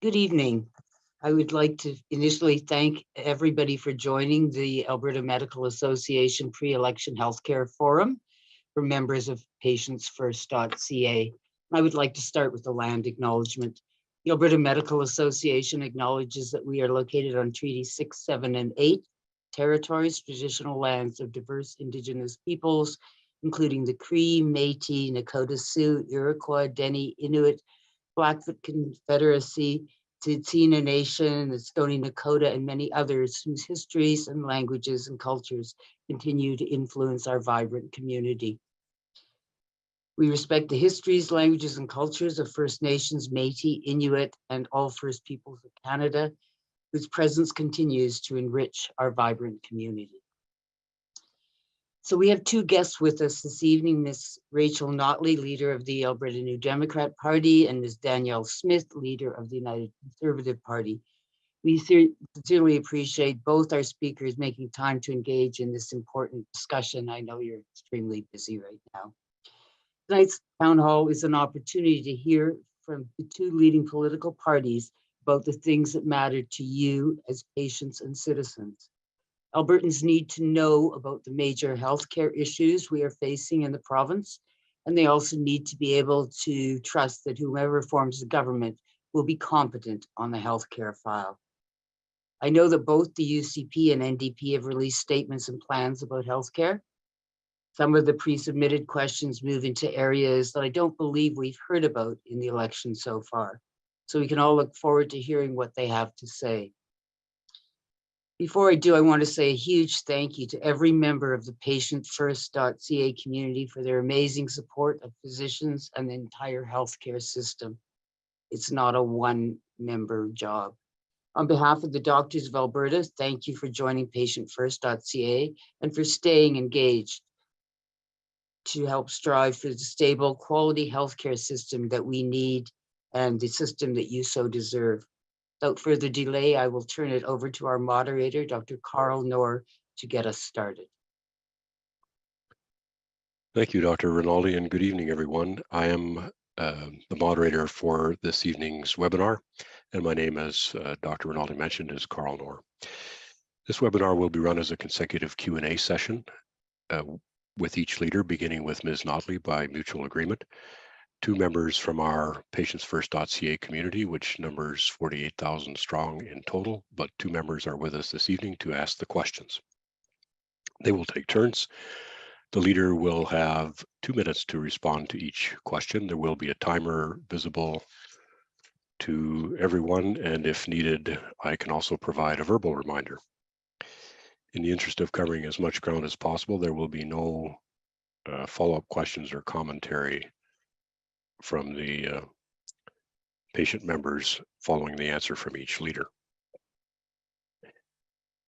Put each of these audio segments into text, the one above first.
Good evening. I would like to initially thank everybody for joining the Alberta Medical Association Pre-Election Healthcare Forum for members of PatientsFirst.ca. I would like to start with the land acknowledgement. The Alberta Medical Association acknowledges that we are located on Treaty 6, 7, and 8 territories, traditional lands of diverse Indigenous peoples, including the Cree, Métis, Nakota Sioux, Iroquois, Dene, Inuit, Blackfoot Confederacy, Tsuut'ina Nation, the Stoney Nakoda, and many others whose histories and languages and cultures continue to influence our vibrant community. We respect the histories, languages, and cultures of First Nations, Métis, Inuit, and all First Peoples of Canada, whose presence continues to enrich our vibrant community. So we have two guests with us this evening, Ms. Rachel Notley, leader of the Alberta New Democrat Party, and Ms. Danielle Smith, leader of the United Conservative Party. We sincerely appreciate both our speakers making time to engage in this important discussion. I know you're extremely busy right now. Tonight's town hall is an opportunity to hear from the two leading political parties about the things that matter to you as patients and citizens. Albertans need to know about the major healthcare issues we are facing in the province, and they also need to be able to trust that whoever forms the government will be competent on the healthcare file. I know that both the UCP and NDP have released statements and plans about healthcare. Some of the pre-submitted questions move into areas that I don't believe we've heard about in the election so far. So we can all look forward to hearing what they have to say. Before I do, I want to say a huge thank you to every member of the PatientsFirst.ca community for their amazing support of physicians and the entire healthcare system. It's not a one-member job. On behalf of the Doctors of Alberta, thank you for joining PatientFirst.ca and for staying engaged to help strive for the stable, quality healthcare system that we need and the system that you so deserve. Without further delay, I will turn it over to our moderator, Dr. Carl Knorr, to get us started. Thank you, Dr. Rinaldi, and good evening, everyone. I am the moderator for this evening's webinar, and my name, as Dr. Rinaldi mentioned, is Carl Knorr. This webinar will be run as a consecutive Q&A session with each leader, beginning with Ms. Notley by mutual agreement. Two members from our PatientsFirst.ca community, which numbers 48,000 strong in total, but two members are with us this evening to ask the questions. They will take turns. The leader will have 2 minutes to respond to each question. There will be a timer visible to everyone, and if needed, I can also provide a verbal reminder. In the interest of covering as much ground as possible, there will be no follow-up questions or commentary from the patient members following the answer from each leader.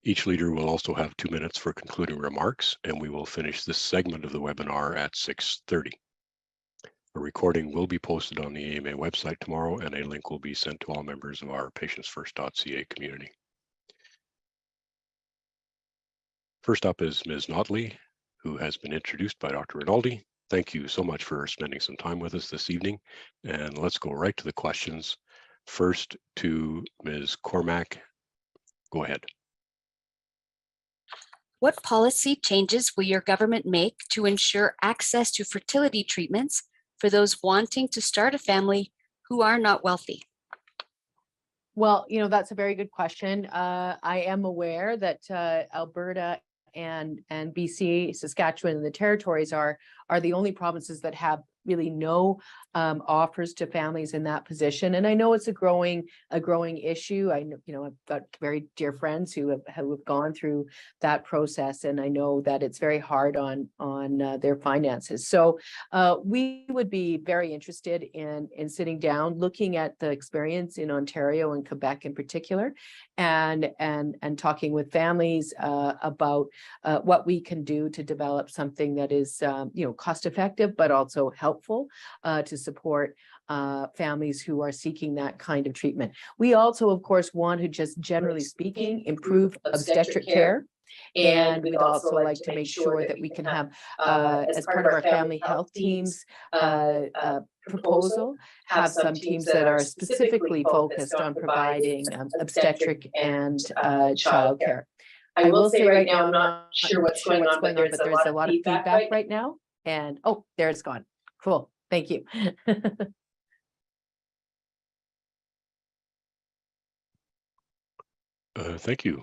Each leader will also have 2 minutes for concluding remarks, and we will finish this segment of the webinar at 6:30. A recording will be posted on the AMA website tomorrow, and a link will be sent to all members of our PatientsFirst.ca community. First up is Ms. Notley, who has been introduced by Dr. Rinaldi. Thank you so much for spending some time with us this evening, and let's go right to the questions. First to Ms. Cormack. Go ahead. What policy changes will your government make to ensure access to fertility treatments for those wanting to start a family who are not wealthy? Well, that's a very good question. I am aware that Alberta and BC, Saskatchewan, and the territories are the only provinces that have really no offers to families in that position. And I know it's a growing issue. I know, I've got very dear friends who have gone through that process, and I know that it's very hard on their finances. So we would be very interested in sitting down, looking at the experience in Ontario and Quebec in particular, and talking with families about what we can do to develop something that is cost effective, but also helpful to support families who are seeking that kind of treatment. We also, of course, want to, just generally speaking, improve obstetric care. And we'd also like to make sure that we can have, as part of our family health teams, proposal have some teams that are specifically focused on providing obstetric and childcare. I will say right now, I'm not sure what's going on, but there's a lot of feedback right now. And oh, there it's gone. Cool. Thank you. Thank you,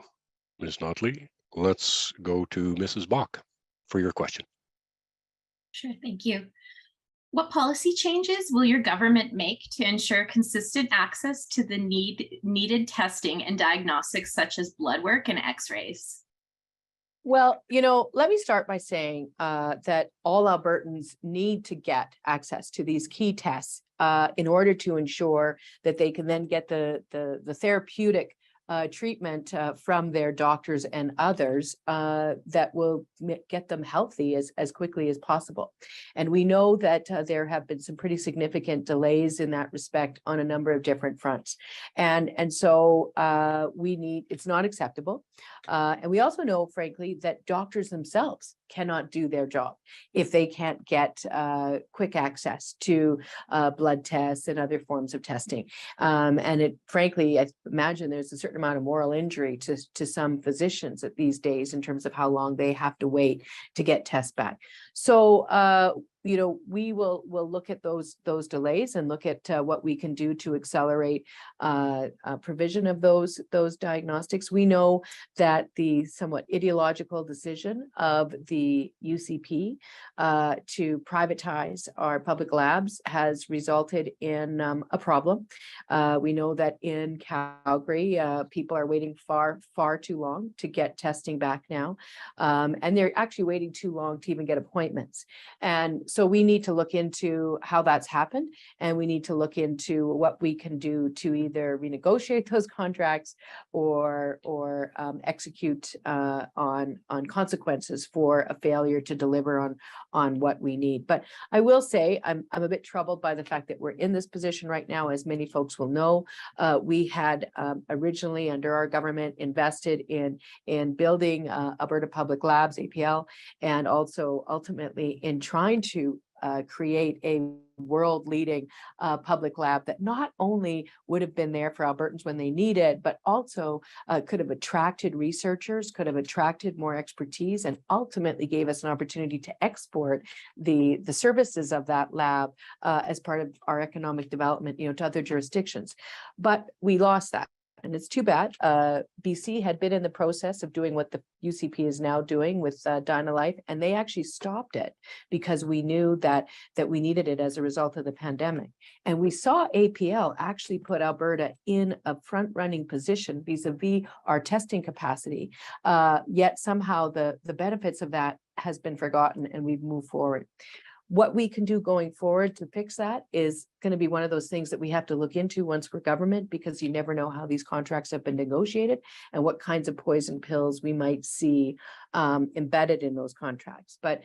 Ms. Notley. Let's go to Mrs. Bach for your question. Sure, thank you. What policy changes will your government make to ensure consistent access to the needed testing and diagnostics such as blood work and x-rays? Well, let me start by saying that all Albertans need to get access to these key tests in order to ensure that they can then get the therapeutic treatment from their doctors and others that will get them healthy as quickly as possible. And we know that there have been some pretty significant delays in that respect on a number of different fronts. And so it's not acceptable. And we also know, frankly, that doctors themselves cannot do their job if they can't get quick access to blood tests and other forms of testing. And frankly, I imagine there's a certain amount of moral injury to some physicians at these days in terms of how long they have to wait to get tests back. So, we will look at those delays and look at what we can do to accelerate provision of those diagnostics. We know that the somewhat ideological decision of the UCP to privatize our public labs has resulted in a problem. We know that in Calgary, people are waiting far too long to get testing back now, and they're actually waiting too long to even get appointments. And so we need to look into how that's happened, and we need to look into what we can do to either renegotiate those contracts or execute on consequences for a failure to deliver on what we need. But I will say I'm a bit troubled by the fact that we're in this position right now. As many folks will know, we had originally under our government invested in building Alberta Public Labs, APL, and also ultimately in trying to create a world-leading public lab that not only would have been there for Albertans when they need it, but also could have attracted researchers, could have attracted more expertise, and ultimately gave us an opportunity to export the services of that lab as part of our economic development, to other jurisdictions. But we lost that. And it's too bad. BC had been in the process of doing what the UCP is now doing with Dynalife, and they actually stopped it because we knew that we needed it as a result of the pandemic. And we saw APL actually put Alberta in a front-running position vis-a-vis our testing capacity. Yet somehow the benefits of that has been forgotten, and we've moved forward. What we can do going forward to fix that is going to be one of those things that we have to look into once we're government, because you never know how these contracts have been negotiated and what kinds of poison pills we might see embedded in those contracts. But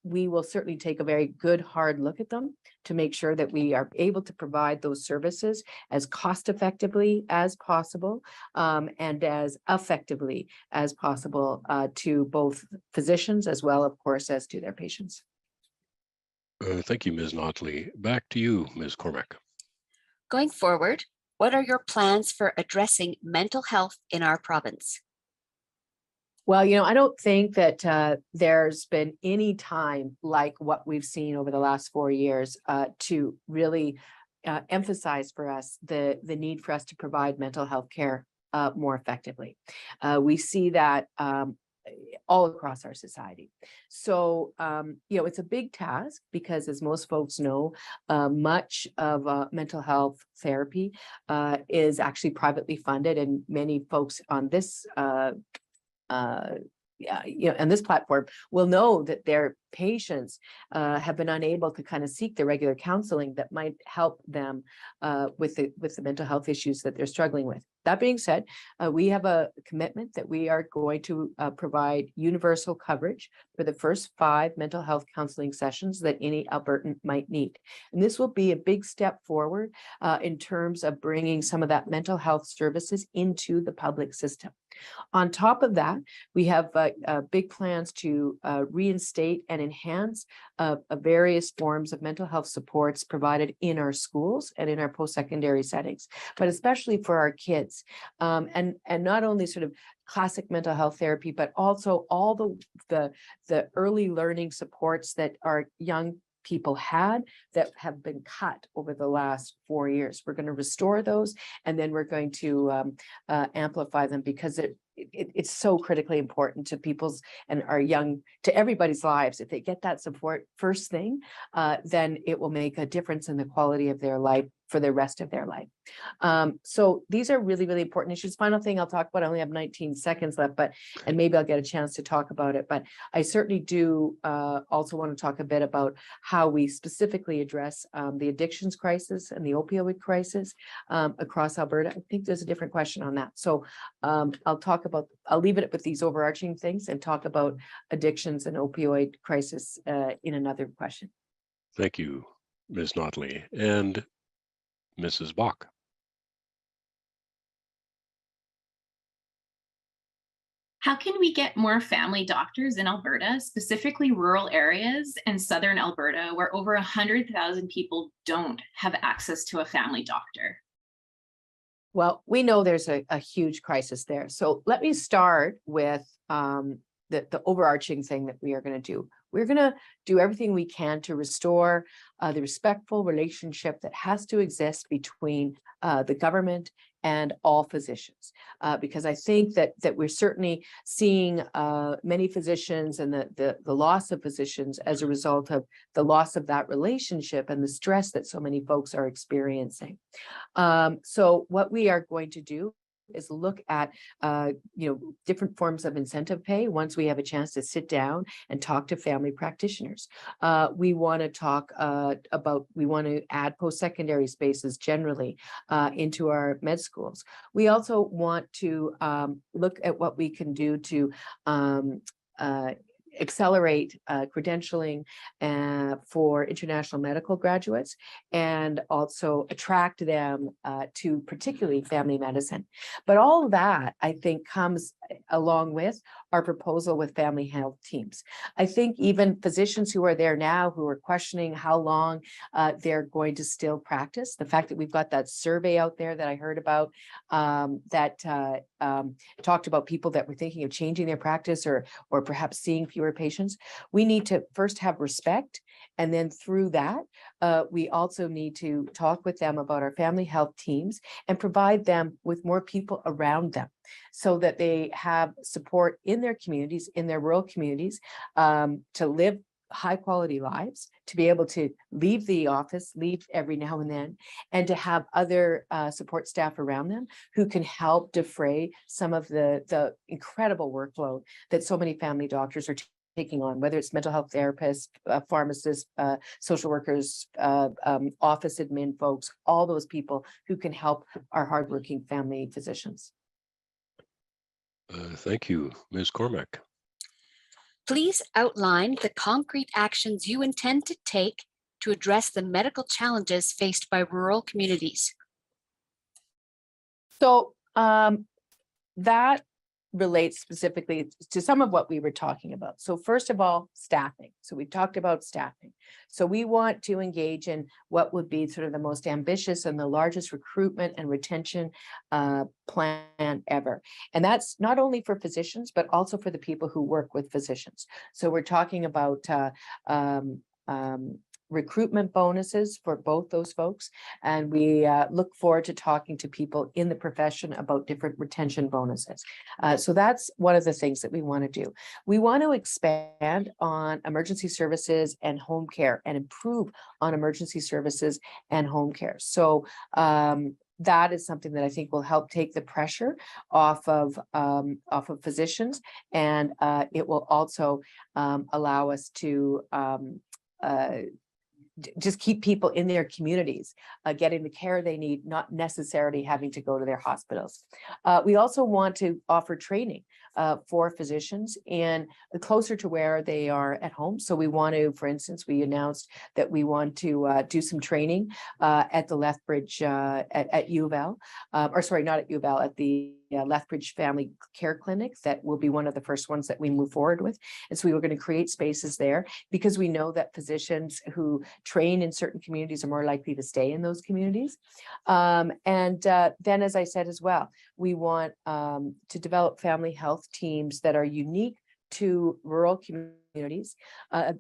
we will certainly take a very good, hard look at them to make sure that we are able to provide those services as cost effectively as possible and as effectively as possible to both physicians as well, of course, as to their patients. Thank you, Ms. Notley. Back to you, Ms. Cormack. Going forward, what are your plans for addressing mental health in our province? Well, I don't think that there's been any time like what we've seen over the last 4 years to really emphasize for us the need for us to provide mental health care more effectively. We see that all across our society. So, it's a big task because, as most folks know, much of mental health therapy is actually privately funded, and many folks on this and this platform will know that their patients have been unable to kind of seek the regular counseling that might help them with the mental health issues that they're struggling with. That being said, we have a commitment that we are going to provide universal coverage for the first 5 mental health counseling sessions that any Albertan might need. And this will be a big step forward in terms of bringing some of that mental health services into the public system. On top of that, we have big plans to reinstate and enhance various forms of mental health supports provided in our schools and in our post-secondary settings, but especially for our kids. And not only sort of classic mental health therapy, but also all the early learning supports that our young people had that have been cut over the last 4 years. We're going to restore those, and then we're going to amplify them, because it's so critically important to people's and our young, to everybody's lives. If they get that support first thing, then it will make a difference in the quality of their life for the rest of their life. So these are really, really important issues. Final thing I'll talk about, I only have 19 seconds left, and maybe I'll get a chance to talk about it, but I certainly do also want to talk a bit about how we specifically address the addictions crisis and the opioid crisis across Alberta. I think there's a different question on that. So I'll leave it with these overarching things and talk about addictions and opioid crisis in another question. Thank you, Ms. Notley. And Mrs. Bach. How can we get more family doctors in Alberta, specifically rural areas and southern Alberta, where over 100,000 people don't have access to a family doctor? Well, we know there's a huge crisis there. So let me start with the overarching thing that we are going to do. We're going to do everything we can to restore the respectful relationship that has to exist between the government and all physicians, because I think that we're certainly seeing many physicians and the loss of physicians as a result of the loss of that relationship and the stress that so many folks are experiencing. So what we are going to do is look at different forms of incentive pay once we have a chance to sit down and talk to family practitioners. We want to talk we want to add post-secondary spaces generally into our med schools. We also want to look at what we can do to accelerate credentialing for international medical graduates, and also attract them to particularly family medicine. But all that, I think, comes along with our proposal with family health teams. I think even physicians who are there now, who are questioning how long they're going to still practice, the fact that we've got that survey out there that I heard about that talked about people that were thinking of changing their practice or perhaps seeing fewer patients. We need to first have respect, and then through that, we also need to talk with them about our family health teams and provide them with more people around them, so that they have support in their communities, in their rural communities, to live high quality lives, to be able to leave the office, leave every now and then, and to have other support staff around them who can help defray some of the incredible workload that so many family doctors are taking on, whether it's mental health therapists, pharmacists, social workers, office admin folks, all those people who can help our hardworking family physicians. Thank you, Ms. Cormack. Please outline the concrete actions you intend to take to address the medical challenges faced by rural communities. So that relates specifically to some of what we were talking about. So first of all, staffing. So we've talked about staffing. So we want to engage in what would be sort of the most ambitious and the largest recruitment and retention plan ever. And that's not only for physicians, but also for the people who work with physicians. So we're talking about recruitment bonuses for both those folks. And we look forward to talking to people in the profession about different retention bonuses. So that's one of the things that we want to do. We want to expand on emergency services and home care and improve on emergency services and home care. So that is something that I think will help take the pressure off of physicians, and it will also allow us to just keep people in their communities, getting the care they need, not necessarily having to go to their hospitals. We also want to offer training for physicians and closer to where they are at home. So we want to, for instance, we announced that we want to do some training at the Lethbridge at U of L, or sorry, not at U of L, at the Lethbridge Family Care Clinic that will be one of the first ones that we move forward with. And so we were going to create spaces there because we know that physicians who train in certain communities are more likely to stay in those communities. Then, as I said as well, we want to develop family health teams that are unique to rural communities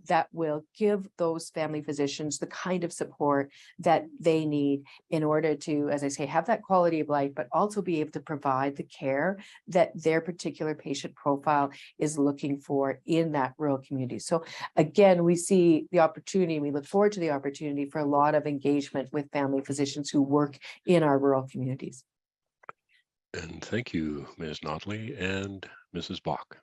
that will give those family physicians the kind of support that they need in order to, as I say, have that quality of life, but also be able to provide the care that their particular patient profile is looking for in that rural community. So again, we see the opportunity, we look forward to the opportunity for a lot of engagement with family physicians who work in our rural communities. And thank you, Ms. Notley and Mrs. Bach.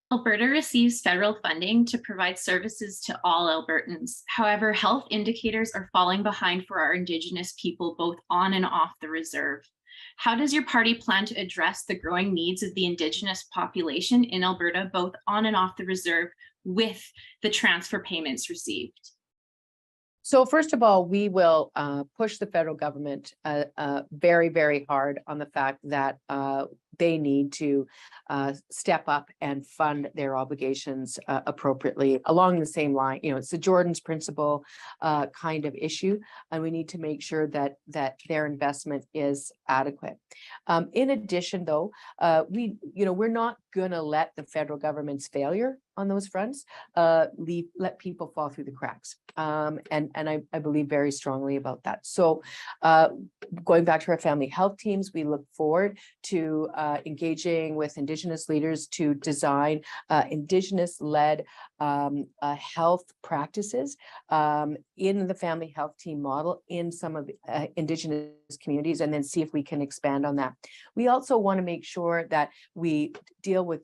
Alberta receives federal funding to provide services to all Albertans. However, health indicators are falling behind for our Indigenous people, both on and off the reserve. How does your party plan to address the growing needs of the Indigenous population in Alberta, both on and off the reserve, with the transfer payments received? So first of all, we will push the federal government very, very hard on the fact that they need to step up and fund their obligations appropriately along the same line. You know, it's the Jordan's principle kind of issue, and we need to make sure that their investment is adequate. In addition, though, we're not going to let the federal government's failure on those fronts let people fall through the cracks. And I believe very strongly about that. So going back to our family health teams, we look forward to engaging with Indigenous leaders to design Indigenous-led health practices in the family health team model in some of the Indigenous communities, and then see if we can expand on that. We also want to make sure that we deal with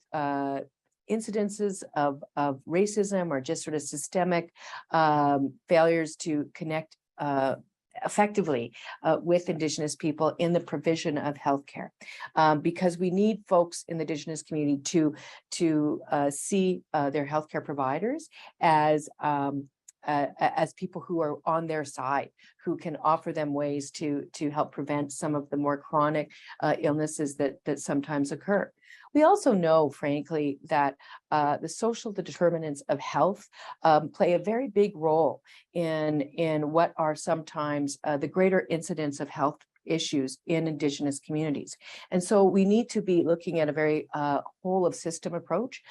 incidences of racism or just sort of systemic failures to connect effectively with Indigenous people in the provision of healthcare, because we need folks in the Indigenous community to see their healthcare providers as people who are on their side, who can offer them ways to help prevent some of the more chronic illnesses that sometimes occur. We also know, frankly, that the social determinants of health play a very big role in what are sometimes the greater incidence of health issues in Indigenous communities. And so we need to be looking at a very whole of system approach,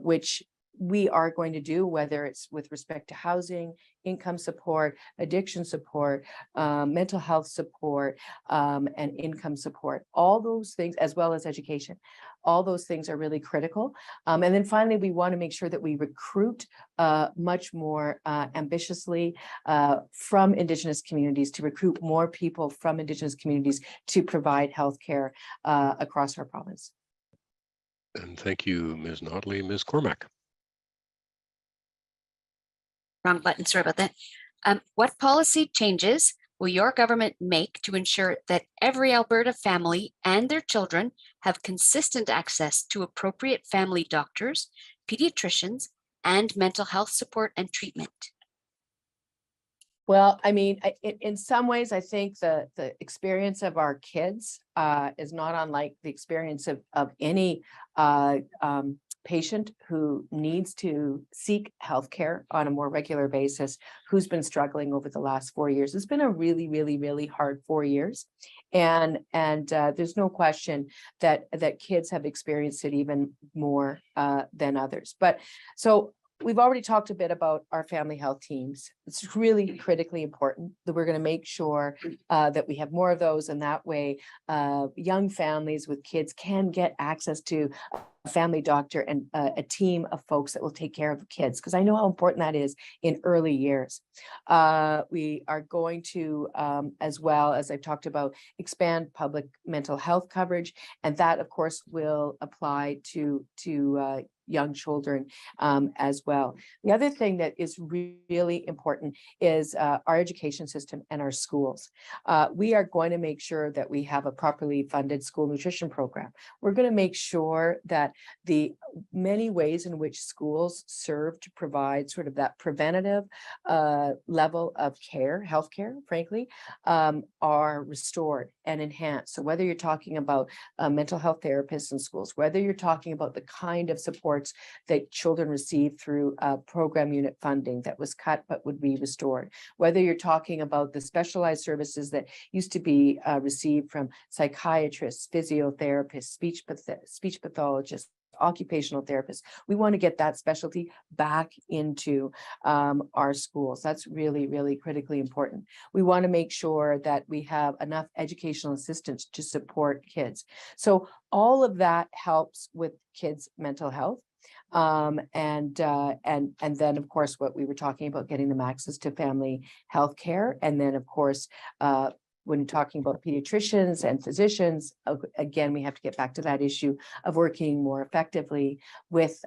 which we are going to do, whether it's with respect to housing, income support, addiction support, mental health support, and income support. All those things, as well as education, all those things are really critical. And then finally, we want to make sure that we recruit much more ambitiously from Indigenous communities, to recruit more people from Indigenous communities to provide healthcare across our province. And thank you, Ms. Notley. Ms. Cormack. Wrong button, sorry about that. What policy changes will your government make to ensure that every Alberta family and their children have consistent access to appropriate family doctors, pediatricians, and mental health support and treatment? Well, I mean, in some ways, I think the experience of our kids is not unlike the experience of any patient who needs to seek healthcare on a more regular basis, who's been struggling over the last 4 years. It's been a really, really, really hard 4 years. And there's no question that kids have experienced it even more than others. But so we've already talked a bit about our family health teams. It's really critically important that we're going to make sure that we have more of those, and that way young families with kids can get access to a family doctor and a team of folks that will take care of the kids, because I know how important that is in early years. We are going to, as well as I've talked about, expand public mental health coverage, and that of course will apply to young children as well. The other thing that is really important is our education system and our schools. We are going to make sure that we have a properly funded school nutrition program. We're going to make sure that that the many ways in which schools serve to provide sort of that preventative level of care, healthcare, frankly, are restored and enhanced. So whether you're talking about mental health therapists in schools, whether you're talking about the kind of supports that children receive through program unit funding that was cut but would be restored, whether you're talking about the specialized services that used to be received from psychiatrists, physiotherapists, speech pathologists, occupational therapists. We want to get that specialty back into our schools. That's really, really critically important. We want to make sure that we have enough educational assistance to support kids. So all of that helps with kids' mental health. And then of course what we were talking about, getting them access to family health care, and then of course when talking about pediatricians and physicians, again, we have to get back to that issue of working more effectively with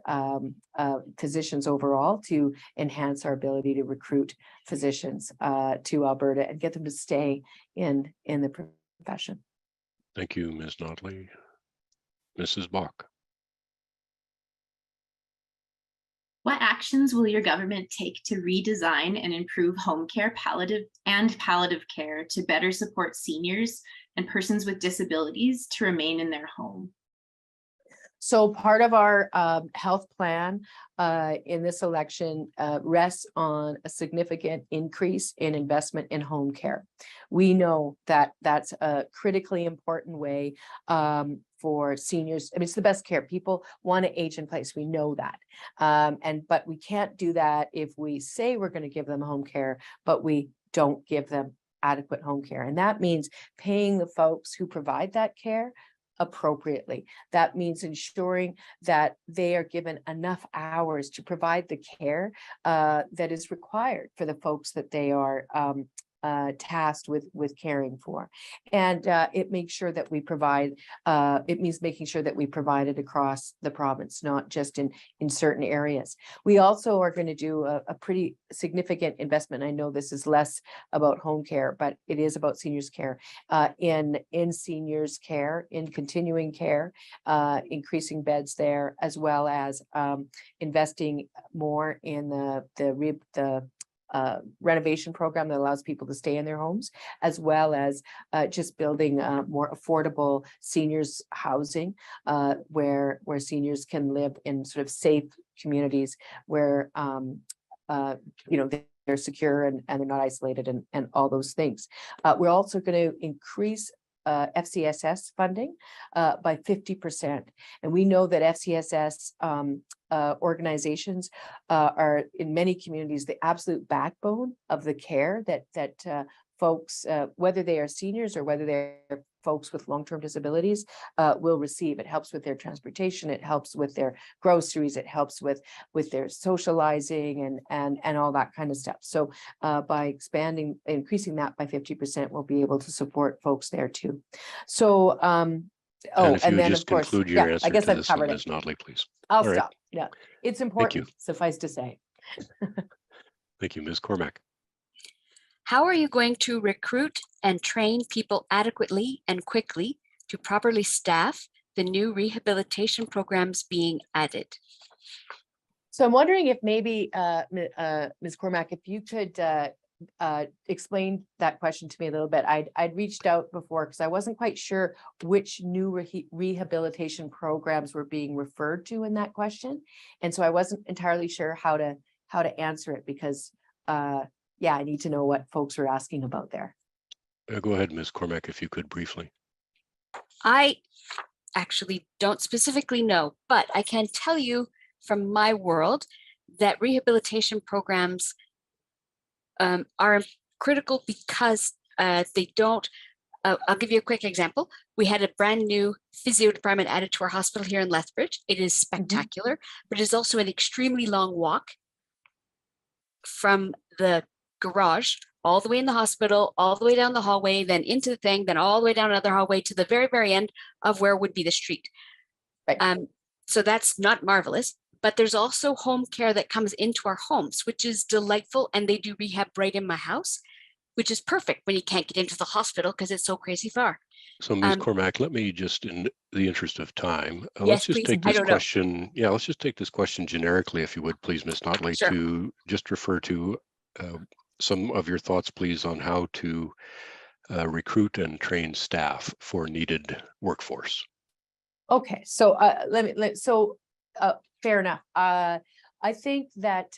physicians overall to enhance our ability to recruit physicians to Alberta and get them to stay in the profession. Thank you, Ms. Notley. Mrs. Bach. What actions will your government take to redesign and improve home care, palliative care to better support seniors and persons with disabilities to remain in their home? So part of our health plan in this election rests on a significant increase in investment in home care. We know that that's a critically important way for seniors. I mean, it's the best care. People want to age in place. We know that. But we can't do that if we say we're going to give them home care, but we don't give them adequate home care. And that means paying the folks who provide that care appropriately. That means ensuring that they are given enough hours to provide the care that is required for the folks that they are tasked with caring for. And it makes sure that we provide, it means making sure that we provide it across the province, not just in certain areas. We also are going to do a pretty significant investment. I know this is less about home care, but it is about seniors care, in seniors care, in continuing care, increasing beds there, as well as investing more in the renovation program that allows people to stay in their homes, as well as just building more affordable seniors housing, where seniors can live in sort of safe communities where they're secure and they're not isolated and all those things. We're also going to increase FCSS funding by 50%. And we know that FCSS organizations are in many communities the absolute backbone of the care that folks, whether they are seniors or whether they're folks with long-term disabilities, will receive. It helps with their transportation, it helps with their groceries, it helps with their socializing and all that kind of stuff. So by increasing that by 50%, we'll be able to support folks there too. So and then of course, conclude your answer I guess to I've this covered one, it. Ms. Notley, please. I'll All right. stop. Yeah, it's important, suffice to say. Thank you, Ms. Cormack. How are you going to recruit and train people adequately and quickly to properly staff the new rehabilitation programs being added? So I'm wondering if maybe, Ms. Cormack, if you could explain that question to me a little bit. I'd reached out before because I wasn't quite sure which new rehabilitation programs were being referred to in that question. And so I wasn't entirely sure how to answer it because yeah, I need to know what folks are asking about there. Go ahead, Ms. Cormack, if you could briefly. I actually don't specifically know, but I can tell you from my world that rehabilitation programs are critical because they don't, I'll give you a quick example. We had a brand new physio department added to our hospital here in Lethbridge. It is spectacular, but it is also an extremely long walk from the garage all the way in the hospital, all the way down the hallway, then into the thing, then all the way down another hallway to the very, very end of where would be the street. Right. So that's not marvelous, but there's also home care that comes into our homes, which is delightful. And they do rehab right in my house. which is perfect when you can't get into the hospital because it's so crazy far. So Ms. Cormack, let me just, in the interest of time, let's Yes, just please. take I this don't know. question. Yeah, let's just take this question generically, if you would, please, Ms. Notley, Sure. to just refer to some of your thoughts, please, on how to recruit and train staff for needed workforce. Okay, so fair enough. I think that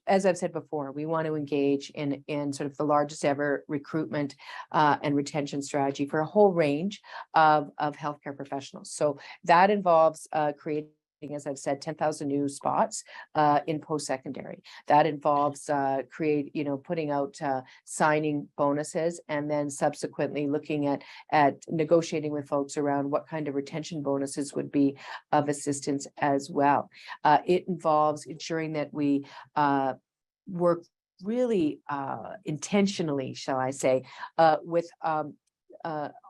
as I've said before, we want to engage in sort of the largest ever recruitment and retention strategy for a whole range of healthcare professionals. So that involves creating, as I've said, 10,000 new spots in post-secondary. That involves putting out signing bonuses, and then subsequently looking at negotiating with folks around what kind of retention bonuses would be of assistance as well. It involves ensuring that we work really intentionally, shall I say, with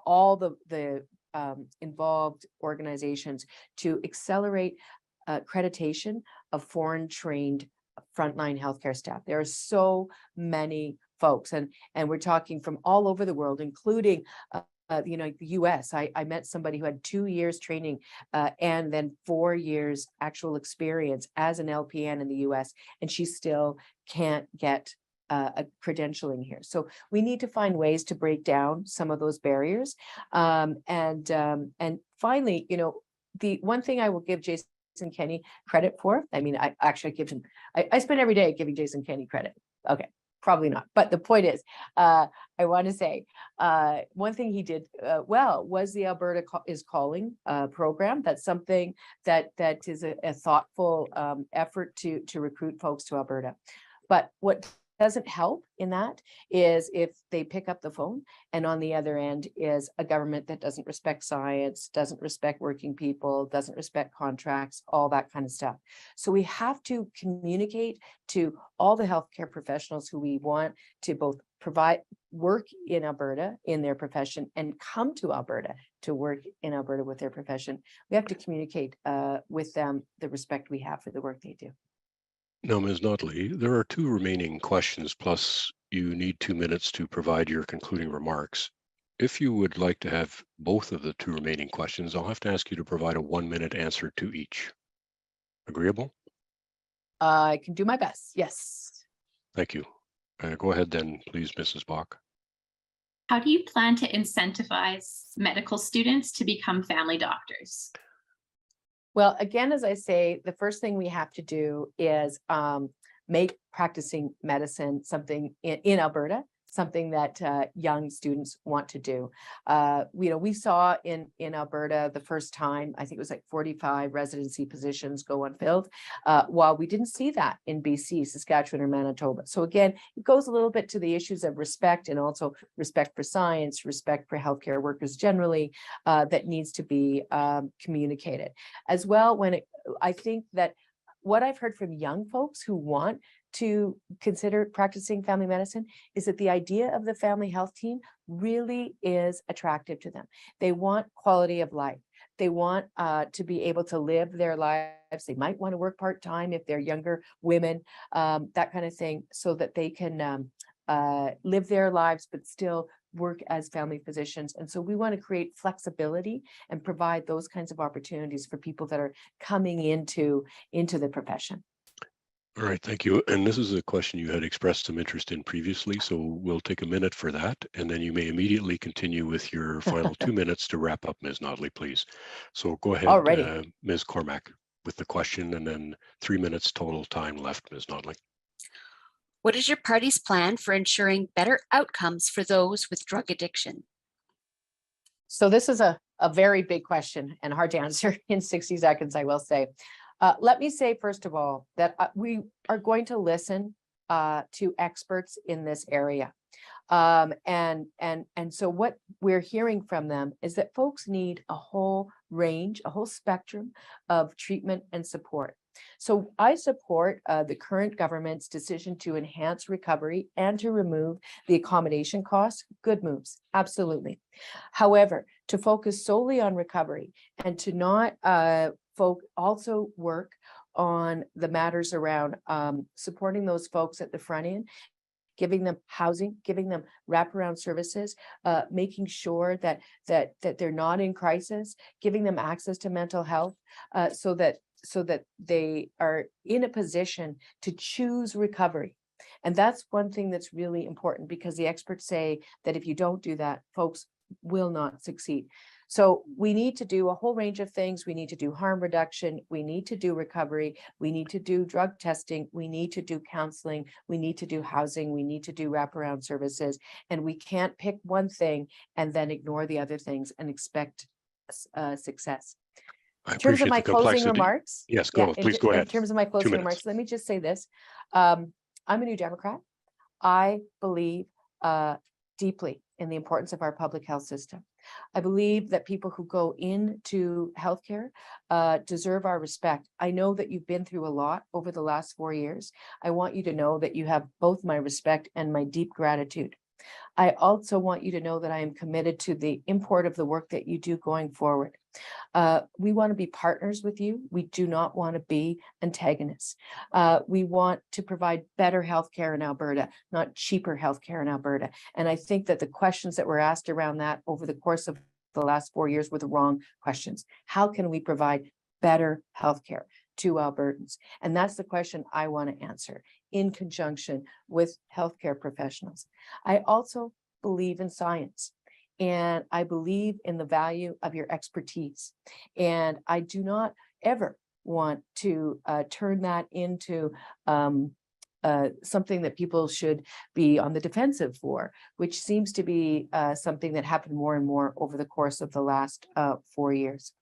all the involved organizations to accelerate accreditation of foreign trained frontline healthcare staff. There are so many folks, and we're talking from all over the world, including the US. I met somebody who had 2 years training and then 4 years actual experience as an LPN in the US, and she still can't get a credentialing here. So we need to find ways to break down some of those barriers. And finally, the one thing I will give Jason Kenney credit for, I mean, I actually give him, I spend every day giving Jason Kenney credit. Okay, probably not. But the point is, I want to say one thing he did well was the Alberta is Calling program. That's something that is a thoughtful effort to recruit folks to Alberta. But what doesn't help in that is if they pick up the phone and on the other end is a government that doesn't respect science, doesn't respect working people, doesn't respect contracts, all that kind of stuff. So we have to communicate to all the healthcare professionals who we want to both provide work in Alberta in their profession and come to Alberta to work in Alberta with their profession. We have to communicate with them the respect we have for the work they do. Now, Ms. Notley, there are 2 remaining questions, plus you need 2 minutes to provide your concluding remarks. If you would like to have both of the 2 remaining questions, I'll have to ask you to provide a 1-minute answer to each. Agreeable? I can do my best. Yes. Thank you. Go ahead then, please, Mrs. Bach. How do you plan to incentivize medical students to become family doctors? Well, again, as I say, the first thing we have to do is make practicing medicine something in Alberta, something that young students want to do. We saw in Alberta the first time, I think it was like 45 residency positions go unfilled, while we didn't see that in BC, Saskatchewan, or Manitoba. So again, it goes a little bit to the issues of respect, and also respect for science, respect for healthcare workers generally, that needs to be communicated. As well, I think that what I've heard from young folks who want to consider practicing family medicine is that the idea of the family health team really is attractive to them. They want quality of life. They want to be able to live their lives. They might want to work part-time if they're younger women, that kind of thing, so that they can live their lives but still work as family physicians. And so we want to create flexibility and provide those kinds of opportunities for people that are coming into the profession. All right, thank you. And this is a question you had expressed some interest in previously, so we'll take a minute for that, and then you may immediately continue with your final 2 minutes to wrap up, Ms. Notley, please. So go ahead, Ms. Cormack, with the question, and then 3 minutes total time left, Ms. Notley. What is your party's plan for ensuring better outcomes for those with drug addiction? So this is a very big question and hard to answer in 60 seconds, I will say. Let me say, first of all, that we are going to listen to experts in this area. And so what we're hearing from them is that folks need a whole range, a whole spectrum of treatment and support. So I support the current government's decision to enhance recovery and to remove the accommodation costs. Good moves, absolutely. However, to focus solely on recovery and to not also work on the matters around supporting those folks at the front end giving them housing, giving them wraparound services, making sure that they're not in crisis, giving them access to mental health, so that they are in a position to choose recovery. And that's one thing that's really important, because the experts say that if you don't do that, folks will not succeed. So we need to do a whole range of things. We need to do harm reduction. We need to do recovery. We need to do drug testing. We need to do counseling. We need to do housing. We need to do wraparound services. And we can't pick one thing and then ignore the other things and expect success. I In terms of appreciate my the closing complexity. remarks, Yes, please go in ahead. terms of my 2 closing minutes. remarks, let me just say this. I'm a New Democrat. I believe deeply in the importance of our public health system. I believe that people who go into healthcare deserve our respect. I know that you've been through a lot over the last 4 years. I want you to know that you have both my respect and my deep gratitude. I also want you to know that I am committed to the import of the work that you do going forward. We want to be partners with you. We do not want to be antagonists. We want to provide better healthcare in Alberta, not cheaper healthcare in Alberta. And I think that the questions that were asked around that over the course of the last 4 years were the wrong questions. How can we provide better healthcare to Albertans? And that's the question I want to answer in conjunction with healthcare professionals. I also believe in science. And I believe in the value of your expertise. And I do not ever want to turn that into something that people should be on the defensive for, which seems to be something that happened more and more over the course of the last 4 years.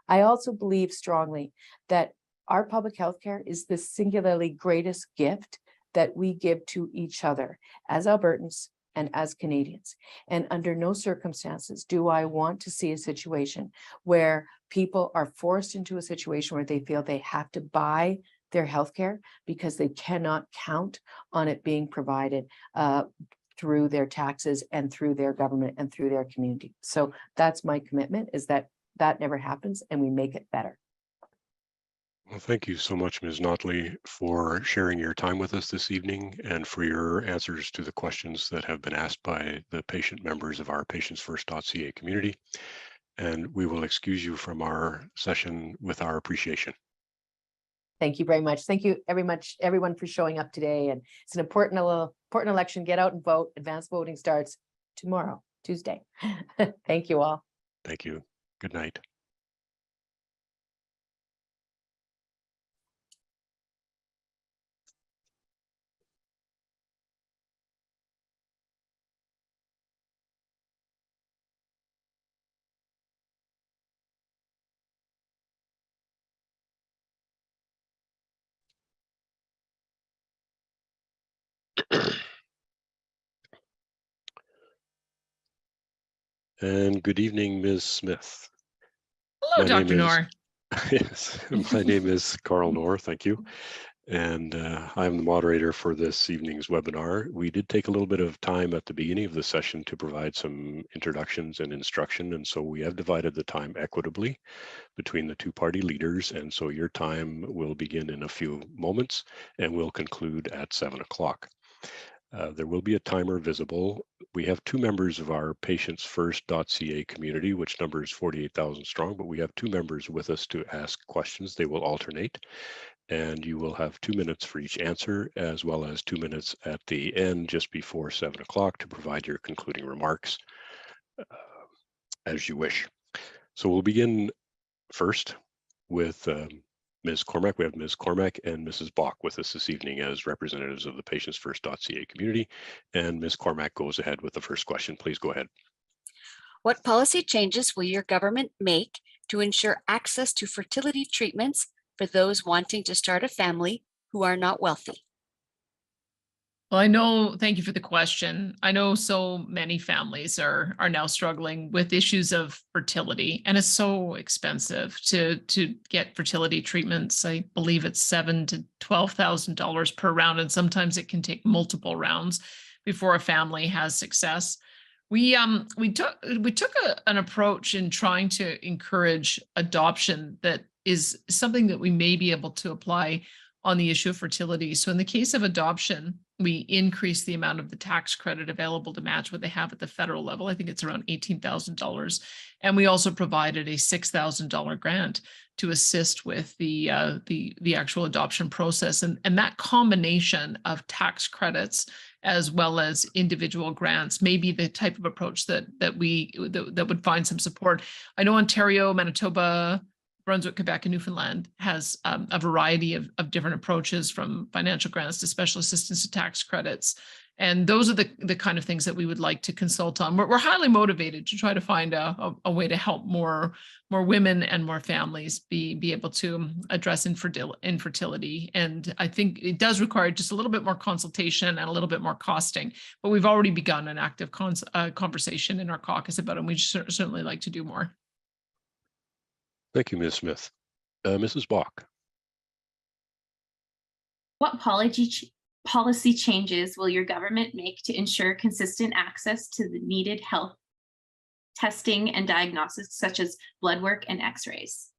I also believe strongly that our public health care is the singularly greatest gift that we give to each other as Albertans and as Canadians. And under no circumstances do I want to see a situation where people are forced into a situation where they feel they have to buy their healthcare because they cannot count on it being provided through their taxes and through their government and through their community. So that's my commitment, is that never happens and we make it better. Well, thank you so much, Ms. Notley, for sharing your time with us this evening and for your answers to the questions that have been asked by the patient members of our PatientsFirst.ca community. And we will excuse you from our session with our appreciation. Thank you very much. Thank you everyone for showing up today. And it's an important election. Get out and vote. Advanced voting starts tomorrow, Tuesday. Thank you all. Thank you. Good night. And good evening, Ms. Smith. Hello, Dr. Noor. Yes, my name is Carl Noor, thank you. And I'm the moderator for this evening's webinar. We did take a little bit of time at the beginning of the session to provide some introductions and instruction. And so we have divided the time equitably between the two party leaders. And so your time will begin in a few moments and will conclude at 7 o'clock. There will be a timer visible. We have two members of our PatientsFirst.ca community, which numbers 48,000 strong, but we have two members with us to ask questions. They will alternate, and you will have 2 minutes for each answer, as well as 2 minutes at the end, just before 7 o'clock, to provide your concluding remarks as you wish. So we'll begin first with Ms. Cormack. We have Ms. Cormack and Mrs. Bach with us this evening as representatives of the PatientsFirst.ca community. And Ms. Cormack goes ahead with the first question. Please go ahead. What policy changes will your government make to ensure access to fertility treatments for those wanting to start a family who are not wealthy? Well, thank you for the question. I know so many families are now struggling with issues of fertility, and it's so expensive to get fertility treatments. I believe it's $7,000 to $12,000 per round, and sometimes it can take multiple rounds before a family has success. We took an approach in trying to encourage adoption that is something that we may be able to apply on the issue of fertility. So in the case of adoption, we increase the amount of the tax credit available to match what they have at the federal level. I think it's around $18,000. And we also provided a $6,000 grant to assist with the actual adoption process. And that combination of tax credits as well as individual grants may be the type of approach that would find some support. I know Ontario, Manitoba, Brunswick, Quebec, and Newfoundland has a variety of different approaches, from financial grants to special assistance to tax credits. And those are the kind of things that we would like to consult on. We're highly motivated to try to find a way to help more women and more families be able to address infertility. And I think it does require just a little bit more consultation and a little bit more costing. But we've already begun an active conversation in our caucus about it, and we certainly like to do more. Thank you, Ms. Smith. Mrs. Bach. What policy changes will your government make to ensure consistent access to the needed health testing and diagnostics, such as blood work and x-rays?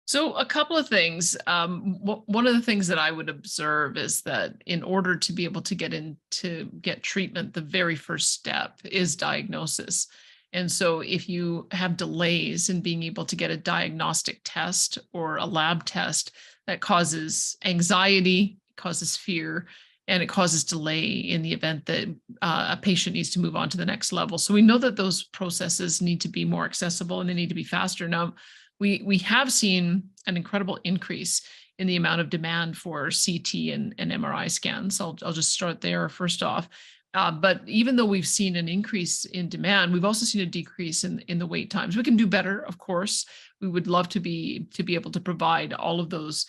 So a couple of things. One of the things that I would observe is that in order to be able to get treatment, the very first step is diagnosis. And so if you have delays in being able to get a diagnostic test or a lab test, that causes anxiety, causes fear, and it causes delay in the event that a patient needs to move on to the next level. So we know that those processes need to be more accessible and they need to be faster. Now, we have seen an incredible increase in the amount of demand for CT and MRI scans. I'll just start there first off. But even though we've seen an increase in demand, we've also seen a decrease in the wait times. We can do better, of course. We would love to be able to provide all of those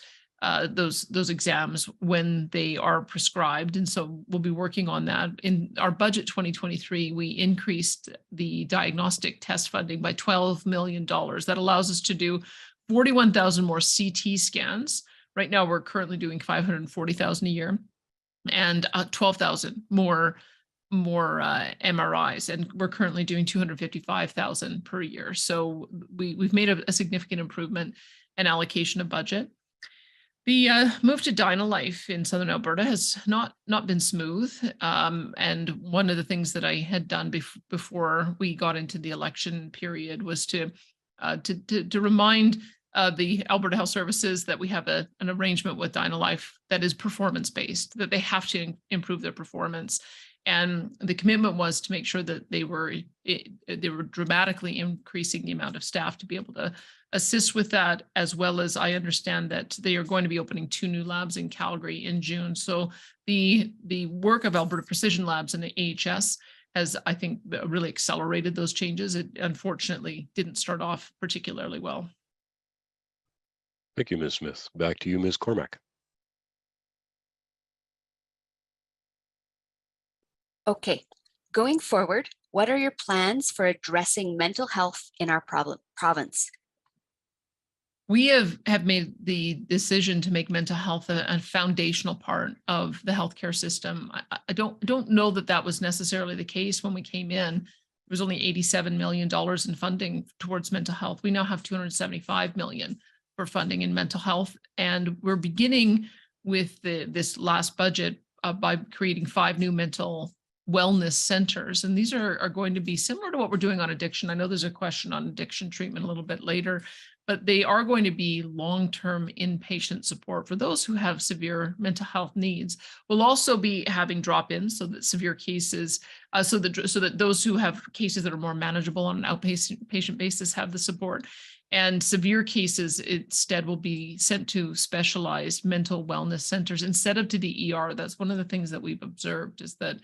exams when they are prescribed. And so we'll be working on that. In our budget 2023, we increased the diagnostic test funding by $12 million. That allows us to do 41,000 more CT scans. Right now, we're currently doing 540,000 a year, and 12,000 more MRIs, and we're currently doing 255,000 per year. So we've made a significant improvement in allocation of budget. The move to DynaLife in Southern Alberta has not been smooth. And one of the things that I had done before we got into the election period was to remind the Alberta Health Services that we have an arrangement with DynaLife that is performance-based, that they have to improve their performance. And the commitment was to make sure that they were dramatically increasing the amount of staff to be able to assist with that, as well as I understand that they are going to be opening 2 new labs in Calgary in June. So the work of Alberta Precision Labs and the AHS has, I think, really accelerated those changes. It unfortunately didn't start off particularly well. Thank you, Ms. Smith. Back to you, Ms. Cormack. Okay, going forward, what are your plans for addressing mental health in our province? We have made the decision to make mental health a foundational part of the healthcare system. I don't know that was necessarily the case when we came in. There was only $87 million in funding towards mental health. We now have $275 million for funding in mental health, and we're beginning with this last budget by creating 5 new mental wellness centers. And these are going to be similar to what we're doing on addiction. I know there's a question on addiction treatment a little bit later, but they are going to be long-term inpatient support for those who have severe mental health needs. We'll also be having drop-ins so that severe cases, so that those who have cases that are more manageable on an outpatient basis have the support. And severe cases instead will be sent to specialized mental wellness centers instead of to the ER. That's one of the things that we've observed, is that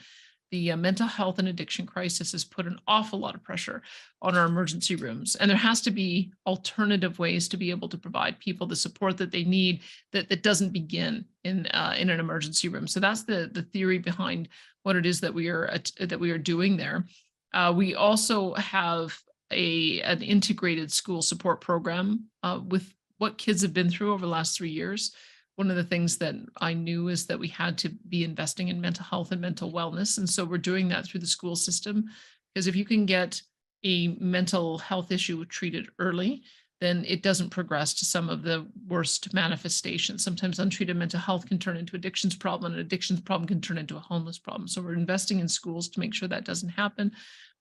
the mental health and addiction crisis has put an awful lot of pressure on our emergency rooms. And there has to be alternative ways to be able to provide people the support that they need that doesn't begin in an emergency room. So that's the theory behind what it is that we are doing there. We also have an integrated school support program with what kids have been through over the last 3 years. One of the things that I knew is that we had to be investing in mental health and mental wellness. And so we're doing that through the school system, because if you can get a mental health issue treated early, then it doesn't progress to some of the worst manifestations. Sometimes untreated mental health can turn into addictions problem, and addictions problem can turn into a homeless problem. So we're investing in schools to make sure that doesn't happen.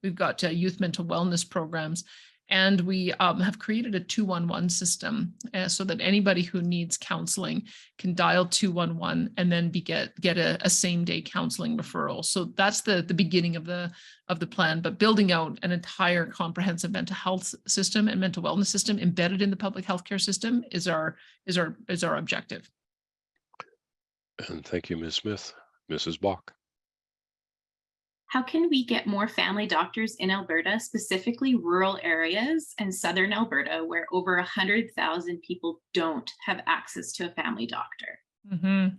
We've got youth mental wellness programs, and we have created a 211 system so that anybody who needs counseling can dial 211 and then get a same-day counseling referral. So that's the beginning of the plan, but building out an entire comprehensive mental health system and mental wellness system embedded in the public healthcare system is our objective. And thank you, Ms. Smith. Mrs. Bach. How can we get more family doctors in Alberta, specifically rural areas and southern Alberta, where over 100,000 people don't have access to a family doctor? Mm-hmm.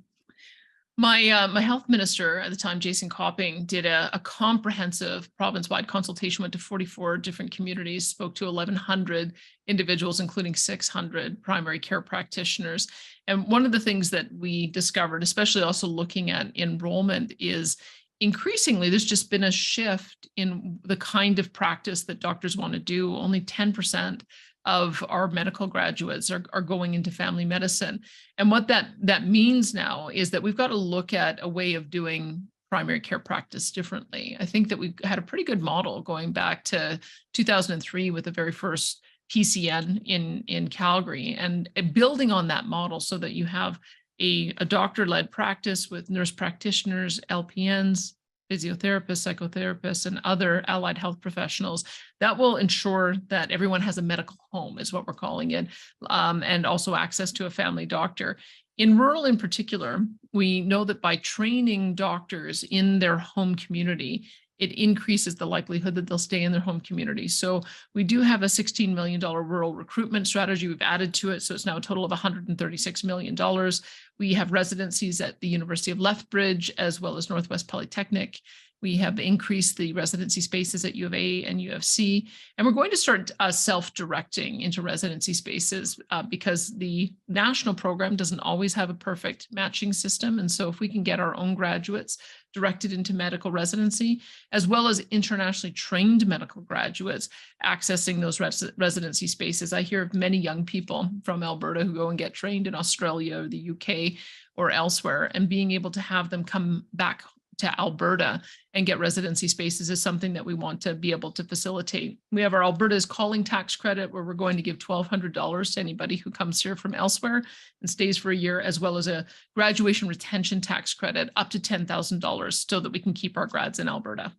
My health minister at the time, Jason Copping, did a comprehensive province-wide consultation, went to 44 different communities, spoke to 1,100 individuals, including 600 primary care practitioners. And one of the things that we discovered, especially also looking at enrollment, is increasingly there's just been a shift in the kind of practice that doctors want to do. Only 10% of our medical graduates are going into family medicine. And what that means now is that we've got to look at a way of doing primary care practice differently. I think that we've had a pretty good model going back to 2003 with the very first PCN in Calgary, and building on that model so that you have a doctor-led practice with nurse practitioners, LPNs, physiotherapists, psychotherapists, and other allied health professionals. That will ensure that everyone has a medical home, is what we're calling it, and also access to a family doctor. In rural in particular, we know that by training doctors in their home community, it increases the likelihood that they'll stay in their home community. So we do have a $16 million rural recruitment strategy. We've added to it, so it's now a total of $136 million. We have residencies at the University of Lethbridge as well as Northwest Polytechnic. We have increased the residency spaces at U of A and U of C, and we're going to start self-directing into residency spaces because the national program doesn't always have a perfect matching system. And so if we can get our own graduates directed into medical residency, as well as internationally trained medical graduates accessing those residency spaces. I hear of many young people from Alberta who go and get trained in Australia or the UK or elsewhere, and being able to have them come back to Alberta and get residency spaces is something that we want to be able to facilitate. We have our Alberta's Calling Tax Credit, where we're going to give $1,200 to anybody who comes here from elsewhere and stays for a year, as well as a graduation retention tax credit up to $10,000 so that we can keep our grads in Alberta.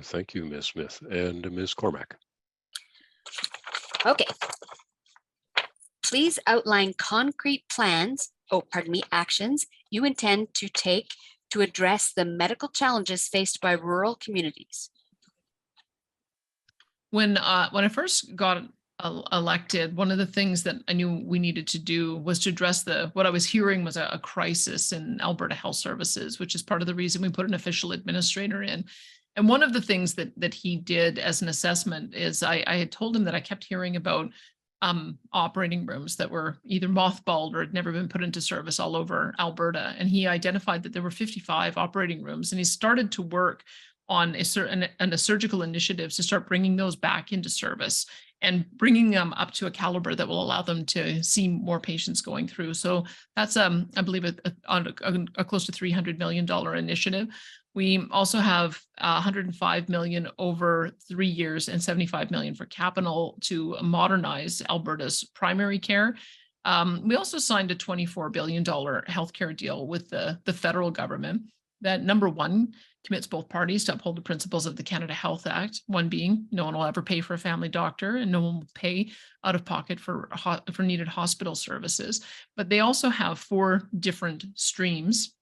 Thank you, Ms. Smith. And Ms. Cormack. Okay. Please outline concrete actions you intend to take to address the medical challenges faced by rural communities. When I first got elected, one of the things that I knew we needed to do was to address what I was hearing was a crisis in Alberta Health Services, which is part of the reason we put an official administrator in. And one of the things that he did as an assessment is I had told him that I kept hearing about operating rooms that were either mothballed or had never been put into service all over Alberta. And he identified that there were 55 operating rooms, and he started to work on a surgical initiatives to start bringing those back into service and bringing them up to a caliber that will allow them to see more patients going through. So that's, I believe, a close to $300 million initiative. We also have 105 million over 3 years and 75 million for capital to modernize Alberta's primary care. We also signed a $24 billion healthcare deal with the federal government that, number one, commits both parties to uphold the principles of the Canada Health Act, one being no one will ever pay for a family doctor and no one will pay out of pocket for needed hospital services. But they also have 4 different streams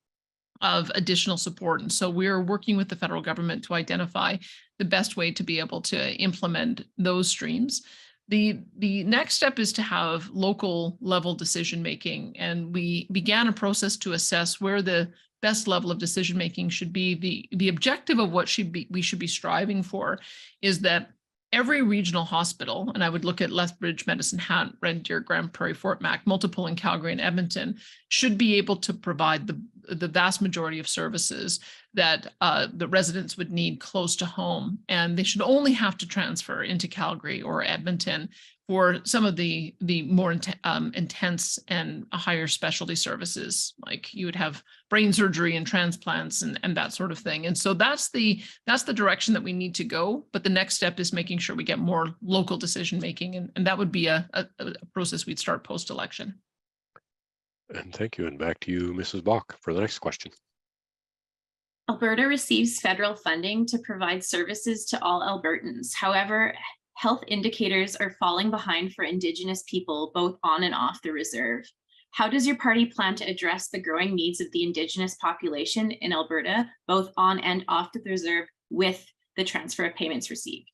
of additional support. And so we're working with the federal government to identify the best way to be able to implement those streams. The next step is to have local level decision making. And we began a process to assess where the best level of decision making should be. The objective of what we should be striving for is that every regional hospital, and I would look at Lethbridge, Medicine Hat, Red Deer, Grand Prairie, Fort Mac, multiple in Calgary and Edmonton, should be able to provide the vast majority of services that the residents would need close to home, and they should only have to transfer into Calgary or Edmonton for some of the more intense and higher specialty services, like you would have brain surgery and transplants and that sort of thing. And so that's the direction that we need to go. But the next step is making sure we get more local decision making, and that would be a process we'd start post-election. And thank you. And back to you, Mrs. Bach, for the next question. Alberta receives federal funding to provide services to all Albertans. However, health indicators are falling behind for Indigenous people, both on and off the reserve. How does your party plan to address the growing needs of the Indigenous population in Alberta, both on and off the reserve, with the transfer of payments received?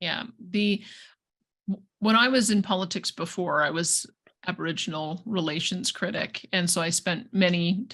Yeah, when I was in politics before, I was Aboriginal relations critic, and so I spent many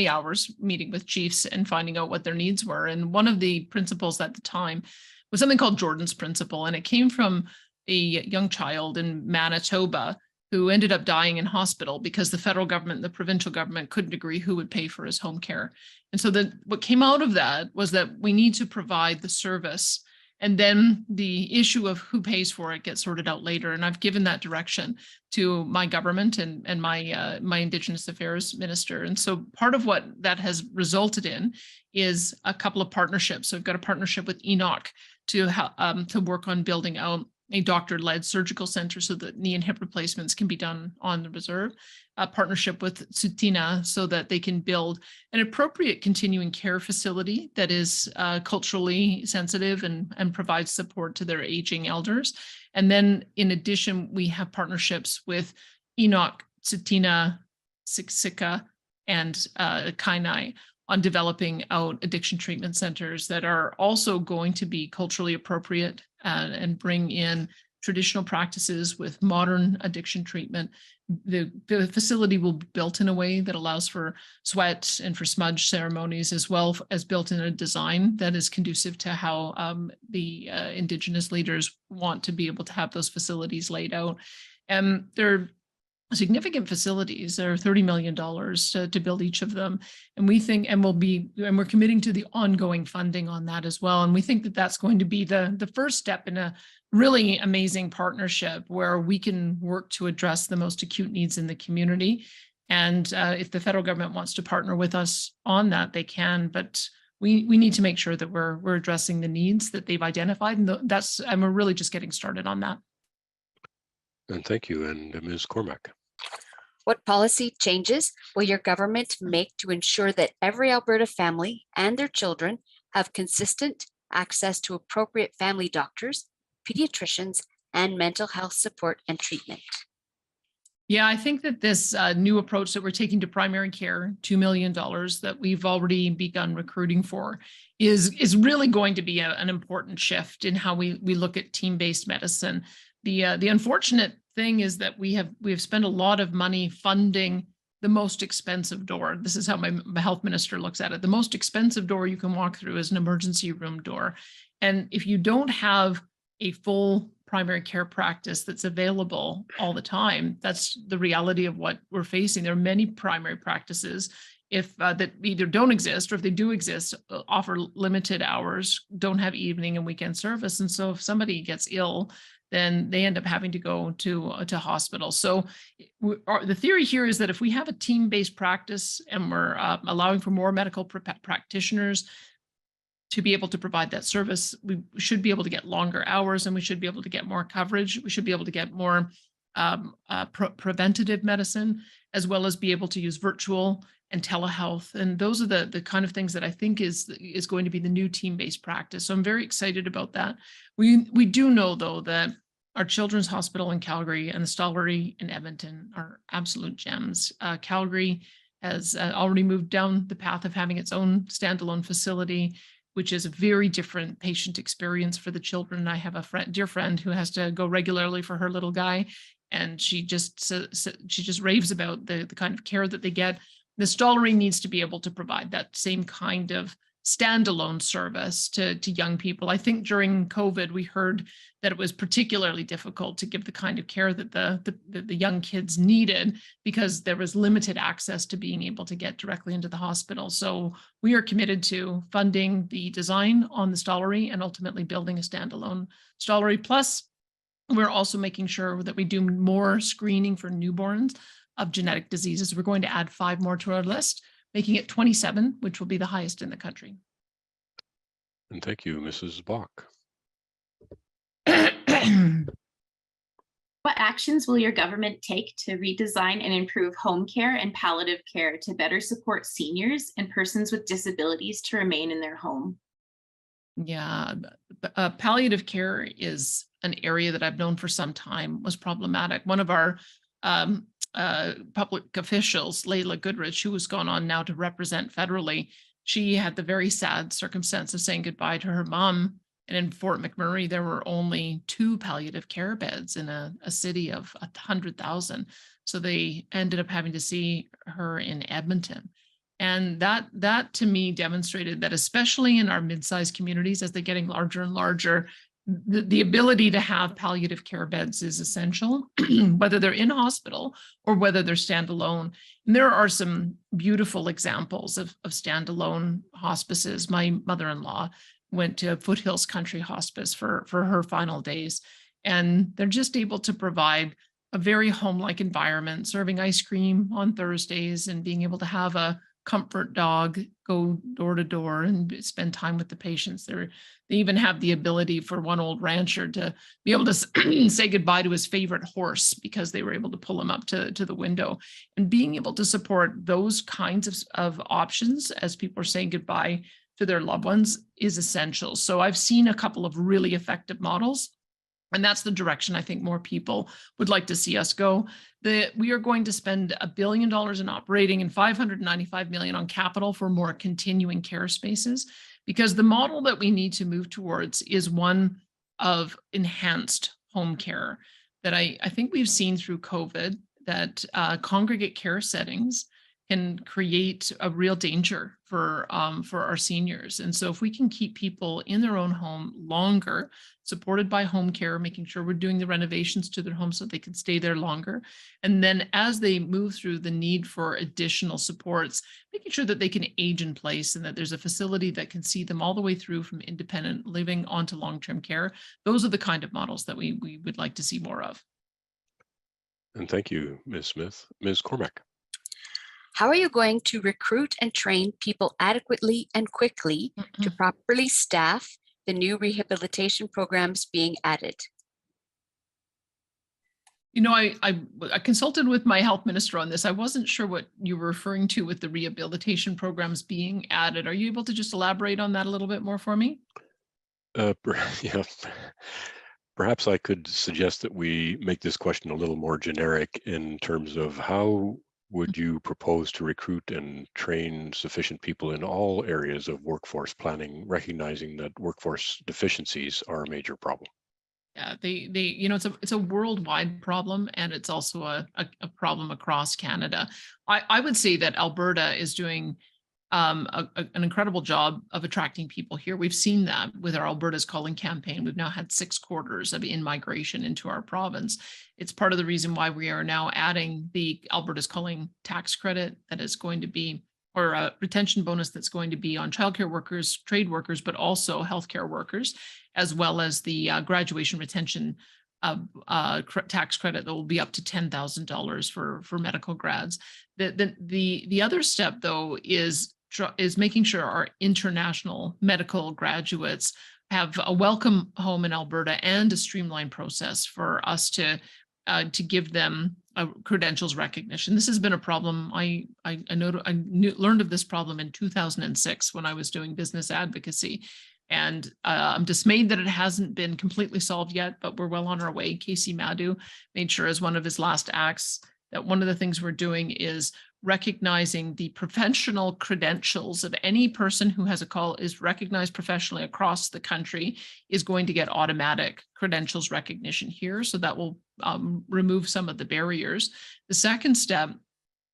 hours meeting with chiefs and finding out what their needs were. And one of the principles at the time was something called Jordan's Principle, and it came from a young child in Manitoba who ended up dying in hospital because the federal government, the provincial government couldn't agree who would pay for his home care. And so what came out of that was that we need to provide the service, and then the issue of who pays for it gets sorted out later. And I've given that direction to my government and my Indigenous Affairs Minister. And so part of what that has resulted in is a couple of partnerships. So I've got a partnership with Enoch to work on building out a doctor-led surgical center so that knee and hip replacements can be done on the reserve. A partnership with Tsuut'ina so that they can build an appropriate continuing care facility that is culturally sensitive and provides support to their aging elders. And then in addition, we have partnerships with Enoch, Tsuut'ina, Siksika, and Kainai on developing out addiction treatment centers that are also going to be culturally appropriate and bring in traditional practices with modern addiction treatment. The facility will be built in a way that allows for sweat and for smudge ceremonies, as well as built in a design that is conducive to how the Indigenous leaders want to be able to have those facilities laid out. And they're significant facilities. There are $30 million to build each of them. And we think, and we're committing to the ongoing funding on that as well. And we think that that's going to be the first step in a really amazing partnership where we can work to address the most acute needs in the community. And if the federal government wants to partner with us on that, they can, but we need to make sure that we're addressing the needs that they've identified. And we're really just getting started on that. And thank you. And Ms. Cormack. What policy changes will your government make to ensure that every Alberta family and their children have consistent access to appropriate family doctors, pediatricians, and mental health support and treatment? Yeah, I think that this new approach that we're taking to primary care, $2 million that we've already begun recruiting for, is really going to be an important shift in how we look at team-based medicine. The unfortunate thing is that we have spent a lot of money funding the most expensive door. This is how my health minister looks at it. The most expensive door you can walk through is an emergency room door. And if you don't have a full primary care practice that's available all the time, that's the reality of what we're facing. There are many primary practices that either don't exist, or if they do exist, offer limited hours, don't have evening and weekend service. And so if somebody gets ill, then they end up having to go to hospital. So the theory here is that if we have a team-based practice and we're allowing for more medical practitioners to be able to provide that service, we should be able to get longer hours, and we should be able to get more coverage. We should be able to get more preventative medicine, as well as be able to use virtual and telehealth. And those are the kind of things that I think is going to be the new team-based practice. So I'm very excited about that. We do know, though, that our Children's Hospital in Calgary and the Stollery in Edmonton are absolute gems. Calgary has already moved down the path of having its own standalone facility, which is a very different patient experience for the children. I have a dear friend who has to go regularly for her little guy, and she just raves about the kind of care that they get. The Stollery needs to be able to provide that same kind of standalone service to young people. I think during COVID, we heard that it was particularly difficult to give the kind of care that the young kids needed because there was limited access to being able to get directly into the hospital. So we are committed to funding the design on the Stollery and ultimately building a standalone Stollery. Plus, we're also making sure that we do more screening for newborns of genetic diseases. We're going to add 5 more to our list, making it 27, which will be the highest in the country. And thank you, Mrs. Bach. What actions will your government take to redesign and improve home care and palliative care to better support seniors and persons with disabilities to remain in their home? Yeah, palliative care is an area that I've known for some time was problematic. One of our public officials, Layla Goodrich, who has gone on now to represent federally, she had the very sad circumstance of saying goodbye to her mom. And in Fort McMurray, there were only 2 palliative care beds in a city of 100,000. So they ended up having to see her in Edmonton. And that to me demonstrated that, especially in our mid-sized communities, as they're getting larger and larger, the ability to have palliative care beds is essential, whether they're in hospital or whether they're standalone. And there are some beautiful examples of standalone hospices. My mother-in-law went to Foothills Country Hospice for her final days, and they're just able to provide a very home-like environment, serving ice cream on Thursdays and being able to have a comfort dog go door to door and spend time with the patients. They even have the ability for one old rancher to be able to say goodbye to his favorite horse because they were able to pull him up to the window. And being able to support those kinds of options as people are saying goodbye to their loved ones is essential. So I've seen a couple of really effective models, and that's the direction I think more people would like to see us go. We are going to spend $1 billion in operating and $595 million on capital for more continuing care spaces, because the model that we need to move towards is one of enhanced home care that I think we've seen through COVID, that congregate care settings can create a real danger for our seniors. And so if we can keep people in their own home longer, supported by home care, making sure we're doing the renovations to their home so they can stay there longer. And then as they move through the need for additional supports, making sure that they can age in place and that there's a facility that can see them all the way through from independent living onto long-term care. Those are the kind of models that we would like to see more of. And thank you, Ms. Smith. Ms. Cormack. How are you going to recruit and train people adequately and quickly to properly staff the new rehabilitation programs being added? You know, I consulted with my health minister on this. I wasn't sure what you were referring to with the rehabilitation programs being added. Are you able to just elaborate on that a little bit more for me? Yeah. Perhaps I could suggest that we make this question a little more generic in terms of how would you propose to recruit and train sufficient people in all areas of workforce planning, recognizing that workforce deficiencies are a major problem? Yeah, it's a worldwide problem, and it's also a problem across Canada. I would say that Alberta is doing an incredible job of attracting people here. We've seen that with our Alberta's Calling campaign. We've now had 6 quarters of in-migration into our province. It's part of the reason why we are now adding the Alberta's Calling tax credit that is going to be, or a retention bonus that's going to be on childcare workers, trade workers, but also healthcare workers, as well as the graduation retention tax credit that will be up to $10,000 for medical grads. The other step, though, is making sure our international medical graduates have a welcome home in Alberta and a streamlined process for us to give them a credentials recognition. This has been a problem. I learned of this problem in 2006 when I was doing business advocacy. And I'm dismayed that it hasn't been completely solved yet, but we're well on our way. Casey Madhu made sure as one of his last acts that one of the things we're doing is recognizing the professional credentials of any person who has a call, is recognized professionally across the country, is going to get automatic credentials recognition here. So that will remove some of the barriers. The second step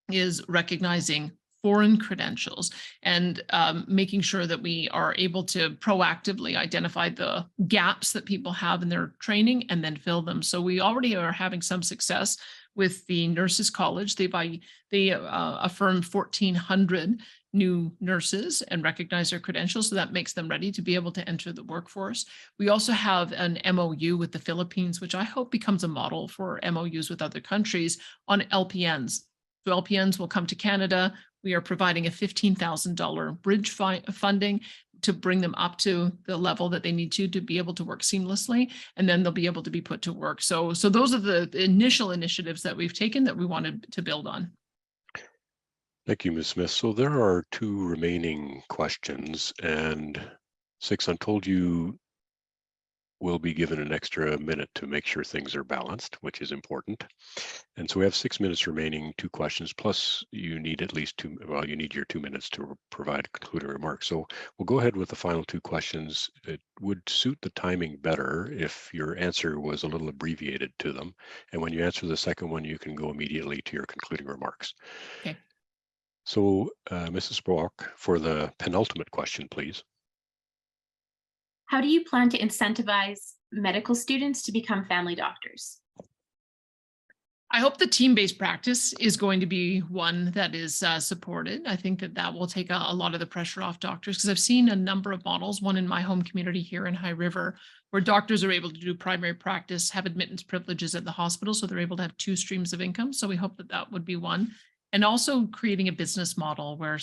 is recognizing foreign credentials, and making sure that we are able to proactively identify the gaps that people have in their training and then fill them. So we already are having some success with the Nurses College. They affirmed 1,400 new nurses and recognize their credentials. So that makes them ready to be able to enter the workforce. We also have an MOU with the Philippines, which I hope becomes a model for MOUs with other countries on LPNs. So LPNs will come to Canada. We are providing a $15,000 bridge funding to bring them up to the level that they need to be able to work seamlessly, and then they'll be able to be put to work. So those are the initial initiatives that we've taken that we wanted to build on. Thank you, Ms. Smith. So there are 2 remaining questions, and 6, I'm told you will be given an extra minute to make sure things are balanced, which is important. And so we have 6 minutes remaining, 2 questions, plus you need at least you need your 2 minutes to provide concluding remarks. So we'll go ahead with the final 2 questions. It would suit the timing better if your answer was a little abbreviated to them. And when you answer the second one, you can go immediately to your concluding remarks. Okay. So Mrs. Brock, for the penultimate question, please. How do you plan to incentivize medical students to become family doctors? I hope the team-based practice is going to be one that is supported. I think that will take a lot of the pressure off doctors, because I've seen a number of models, one in my home community here in High River, where doctors are able to do primary practice, have admittance privileges at the hospital, so they're able to have 2 streams of income. So we hope that would be one. And also creating a business model where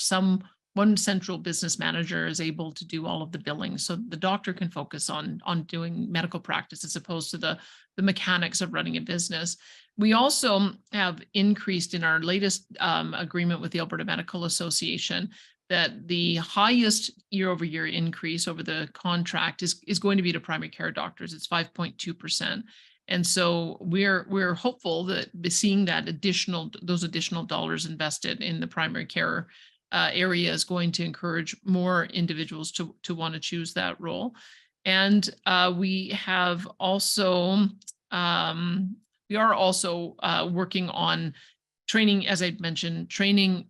one central business manager is able to do all of the billing, so the doctor can focus on doing medical practice as opposed to the mechanics of running a business. We also have increased in our latest agreement with the Alberta Medical Association that the highest year-over-year increase over the contract is going to be to primary care doctors. It's 5.2%. And so we're hopeful that seeing that those additional dollars invested in the primary care area is going to encourage more individuals to want to choose that role. And we are also working on training, as I mentioned, training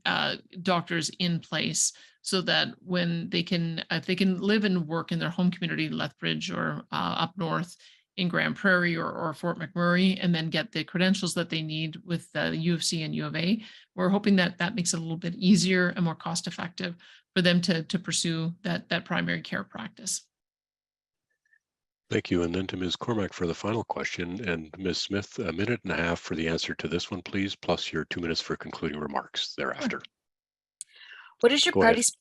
doctors in place so that when if they can live and work in their home community, Lethbridge or up north in Grand Prairie or Fort McMurray, and then get the credentials that they need with the U of C and U of A. We're hoping that makes it a little bit easier and more cost effective for them to pursue that primary care practice. Thank you. And then to Ms. Cormack for the final question, and Ms. Smith, 1.5 minutes for the answer to this one, please, plus your 2 minutes for concluding remarks thereafter. What is your party's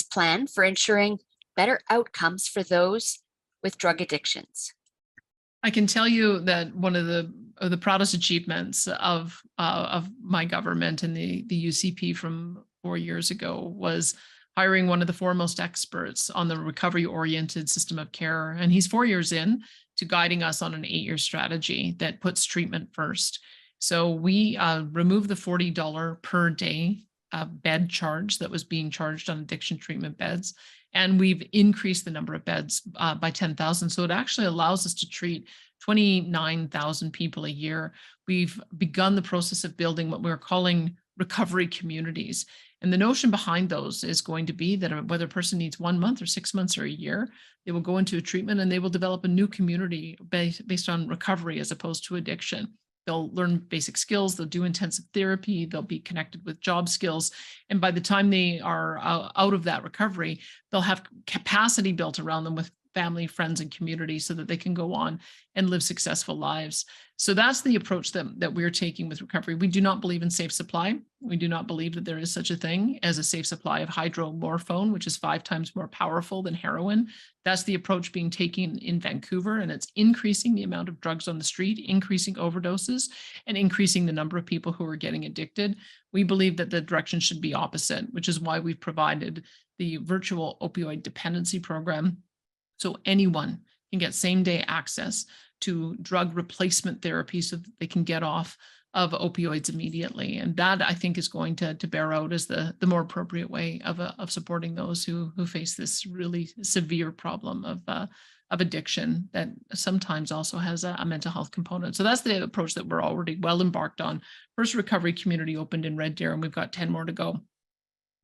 plan for ensuring better outcomes for those with drug addictions? I can tell you that one of the proudest achievements of my government and the UCP from 4 years ago was hiring one of the foremost experts on the recovery-oriented system of care. And he's 4 years in to guiding us on an 8-year strategy that puts treatment first. So we removed the $40 per day bed charge that was being charged on addiction treatment beds. And we've increased the number of beds by 10,000. So it actually allows us to treat 29,000 people a year. We've begun the process of building what we're calling recovery communities. And the notion behind those is going to be that whether a person needs 1 month or 6 months or a year, they will go into a treatment and they will develop a new community based on recovery as opposed to addiction. They'll learn basic skills, they'll do intensive therapy, they'll be connected with job skills. And by the time they are out of that recovery, they'll have capacity built around them with family, friends, and community so that they can go on and live successful lives. So that's the approach that we're taking with recovery. We do not believe in safe supply. We do not believe that there is such a thing as a safe supply of hydromorphone, which is 5 times more powerful than heroin. That's the approach being taken in Vancouver, and it's increasing the amount of drugs on the street, increasing overdoses, and increasing the number of people who are getting addicted. We believe that the direction should be opposite, which is why we've provided the virtual opioid dependency program. So anyone can get same-day access to drug replacement therapy so that they can get off of opioids immediately. And that, I think, is going to bear out as the more appropriate way of supporting those who face this really severe problem of addiction that sometimes also has a mental health component. So that's the approach that we're already well embarked on. First recovery community opened in Red Deer, and we've got 10 more to go.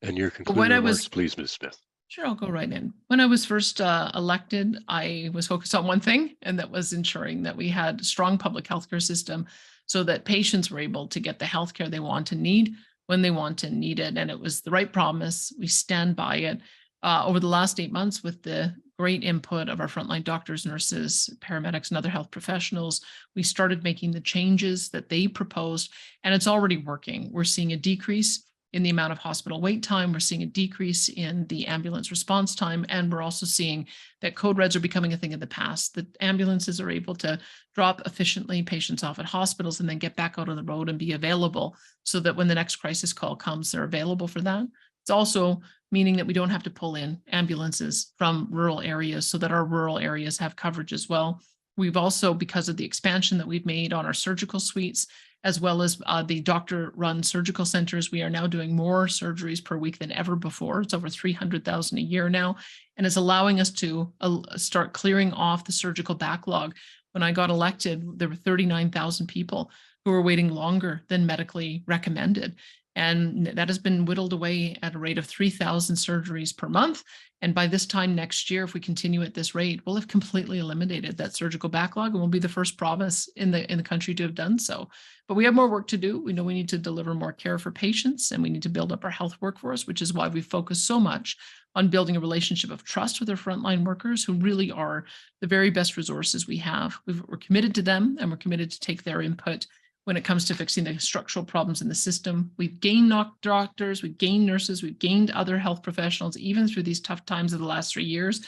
And your concluding remarks, please, Ms. Smith. Sure, I'll go right in. When I was first elected, I was focused on one thing, and that was ensuring that we had a strong public healthcare system so that patients were able to get the healthcare they want and need when they want and need it. And it was the right promise. We stand by it. Over the last 8 months, with the great input of our frontline doctors, nurses, paramedics, and other health professionals, we started making the changes that they proposed, and it's already working. We're seeing a decrease in the amount of hospital wait time. We're seeing a decrease in the ambulance response time. And we're also seeing that code reds are becoming a thing of the past, that ambulances are able to drop efficiently patients off at hospitals and then get back out on the road and be available so that when the next crisis call comes, they're available for that. It's also meaning that we don't have to pull in ambulances from rural areas so that our rural areas have coverage as well. We've also, because of the expansion that we've made on our surgical suites, as well as the doctor-run surgical centers, we are now doing more surgeries per week than ever before. It's over 300,000 a year now, and it's allowing us to start clearing off the surgical backlog. When I got elected, there were 39,000 people who were waiting longer than medically recommended. And that has been whittled away at a rate of 3,000 surgeries per month. And by this time next year, if we continue at this rate, we'll have completely eliminated that surgical backlog, and we'll be the first province in the country to have done so. But we have more work to do. We know we need to deliver more care for patients, and we need to build up our health workforce, which is why we focus so much on building a relationship of trust with our frontline workers, who really are the very best resources we have. We're committed to them, and we're committed to take their input when it comes to fixing the structural problems in the system. We've gained doctors, we've gained nurses, we've gained other health professionals, even through these tough times of the last 3 years.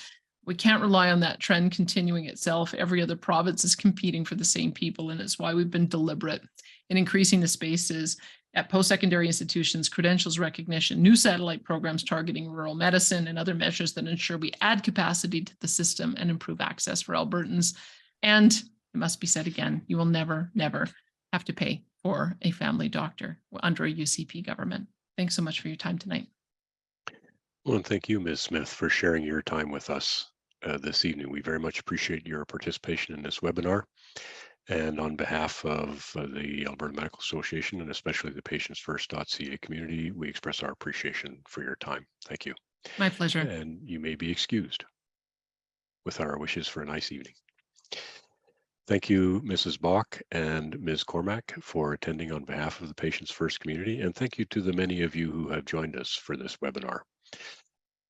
We can't rely on that trend continuing itself. Every other province is competing for the same people, and it's why we've been deliberate in increasing the spaces at post-secondary institutions, credentials recognition, new satellite programs targeting rural medicine, and other measures that ensure we add capacity to the system and improve access for Albertans. And it must be said again, you will never, never have to pay for a family doctor under a UCP government. Thanks so much for your time tonight. Well, and thank you, Ms. Smith, for sharing your time with us this evening. We very much appreciate your participation in this webinar. And on behalf of the Alberta Medical Association, and especially the PatientsFirst.ca community, we express our appreciation for your time. Thank you. My pleasure. And you may be excused with our wishes for a nice evening. Thank you, Mrs. Bach and Ms. Cormack, for attending on behalf of the Patients First community. And thank you to the many of you who have joined us for this webinar.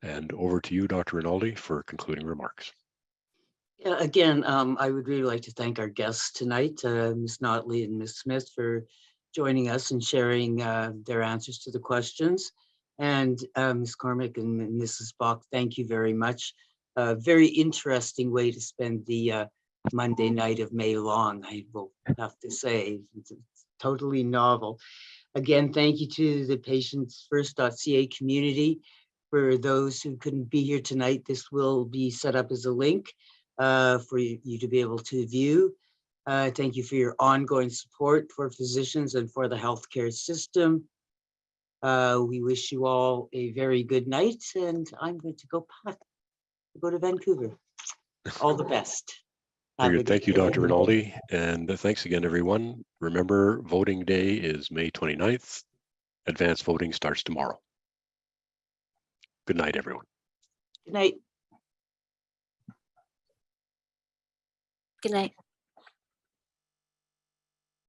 And over to you, Dr. Rinaldi, for concluding remarks. Yeah, again, I would really like to thank our guests tonight, Ms. Notley and Ms. Smith, for joining us and sharing their answers to the questions. And Ms. Cormack and Mrs. Bach, thank you very much. Very interesting way to spend the Monday night of May long, I will have to say. It's totally novel. Again, thank you to the PatientsFirst.ca community. For those who couldn't be here tonight, this will be set up as a link for you to be able to view. Thank you for your ongoing support for physicians and for the healthcare system. We wish you all a very good night, and I'm going to go to Vancouver. All the best. Thank you, Dr. Rinaldi, and thanks again, everyone. Remember, voting day is May 29th. Advanced voting starts tomorrow. Good night, everyone. Good night. Good night.